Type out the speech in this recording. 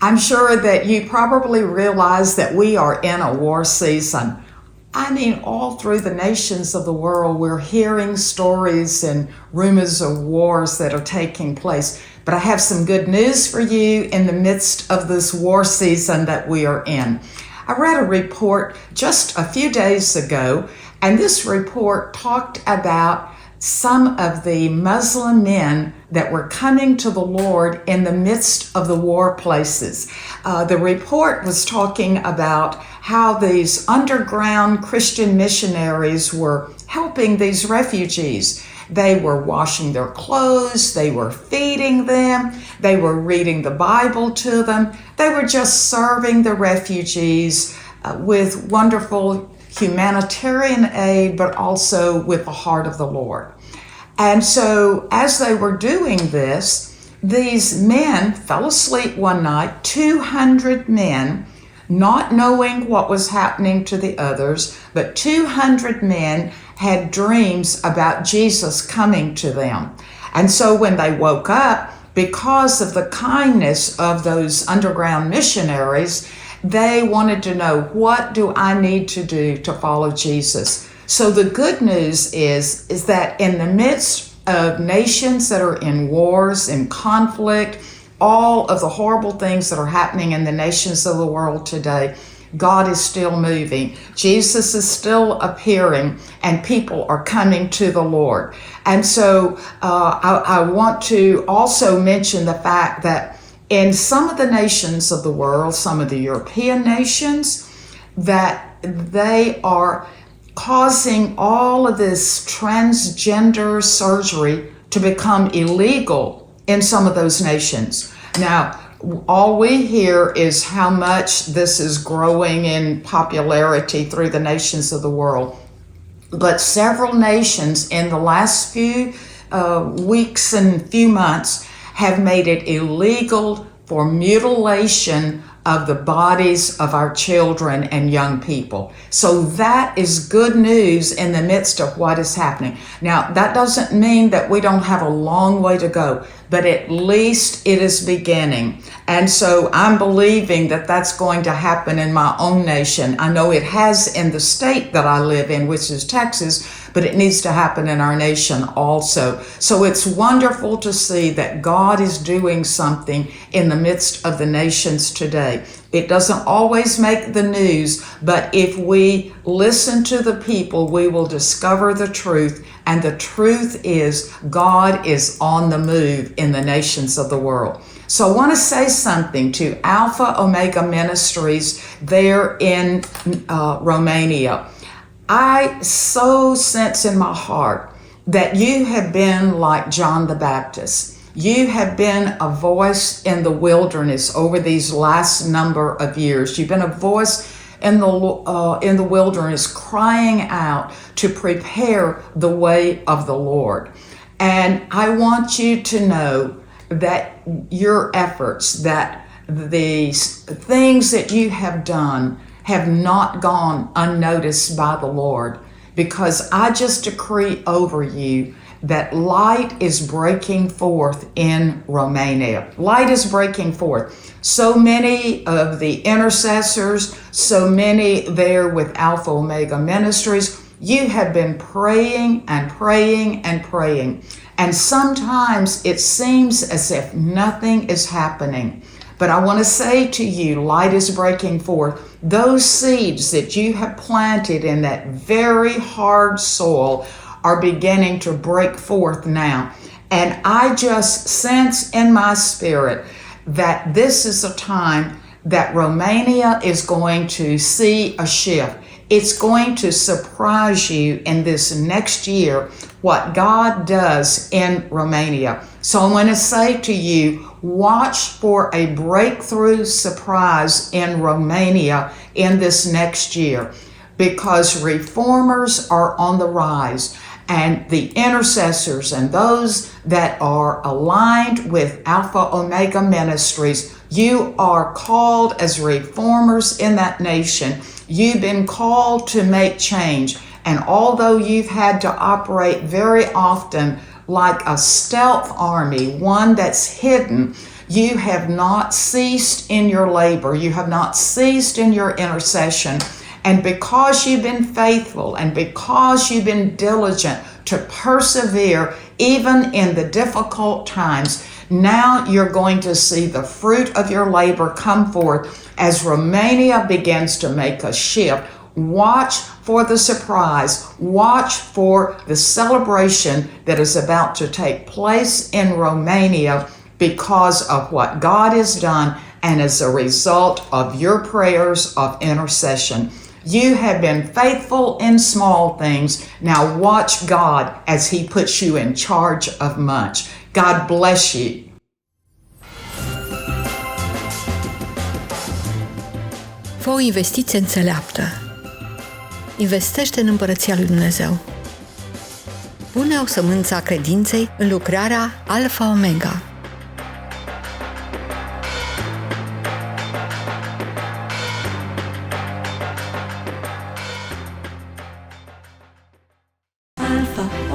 I'm sure that you probably realize that we are in a war season. I mean, all through the nations of the world, we're hearing stories and rumors of wars that are taking place. But I have some good news for you in the midst of this war season that we are in. I read a report just a few days ago, and this report talked about some of the Muslim men that were coming to the Lord in the midst of the war places. The report was talking about how these underground Christian missionaries were helping these refugees. They were washing their clothes, they were feeding them, they were reading the Bible to them, they were just serving the refugees with wonderful humanitarian aid, but also with the heart of the Lord. And so as they were doing this, these men fell asleep one night, 200 men, not knowing what was happening to the others, but 200 men had dreams about Jesus coming to them. And so when they woke up, because of the kindness of those underground missionaries, they wanted to know, what do I need to do to follow Jesus? So the good news is that in the midst of nations that are in wars and conflict, all of the horrible things that are happening in the nations of the world today, God is still moving. Jesus is still appearing, and people are coming to the Lord. And so I want to also mention the fact that in some of the nations of the world, some of the European nations, that they are causing all of this transgender surgery to become illegal in some of those nations. Now, all we hear is how much this is growing in popularity through the nations of the world. But several nations in the last few weeks and few months have made it illegal for mutilation of the bodies of our children and young people. So that is good news in the midst of what is happening. Now, that doesn't mean that we don't have a long way to go, but at least it is beginning. And so I'm believing that that's going to happen in my own nation. I know it has in the state that I live in, which is Texas, but it needs to happen in our nation also. So it's wonderful to see that God is doing something in the midst of the nations today. It doesn't always make the news, but if we listen to the people, we will discover the truth. And the truth is, God is on the move in the nations of the world. So I want to say something to Alpha Omega Ministries there in Romania. I so sense in my heart that you have been like John the Baptist. You have been a voice in the wilderness over these last number of years. You've been a voice in the wilderness crying out to prepare the way of the Lord. And I want you to know that your efforts, that the things that you have done have not gone unnoticed by the Lord, because I just decree over you that light is breaking forth in Romania. Light is breaking forth. So many of the intercessors, so many there with Alpha Omega Ministries, you have been praying and praying and praying. And sometimes it seems as if nothing is happening. But I want to say to you, light is breaking forth. Those seeds that you have planted in that very hard soil are beginning to break forth now. And I just sense in my spirit that this is a time that Romania is going to see a shift. It's going to surprise you in this next year what God does in Romania. So I'm going to say to you, watch for a breakthrough surprise in Romania in this next year, because reformers are on the rise, and the intercessors and those that are aligned with Alpha Omega Ministries, you are called as reformers in that nation. You've been called to make change. And although you've had to operate very often like a stealth army, one that's hidden, You have not ceased in your labor. You have not ceased in your intercession. And because you've been faithful and because you've been diligent to persevere even in the difficult times, now you're going to see the fruit of your labor come forth as Romania begins to make a shift. Watch for the surprise. Watch for the celebration that is about to take place in Romania because of what God has done and as a result of your prayers of intercession. You have been faithful in small things. Now watch God as He puts you in charge of much. God bless you. Fă o investiție înțeleaptă. Investește în Împărăția lui Dumnezeu. Pune o sămânță a credinței în lucrarea Alfa Omega. Alfa.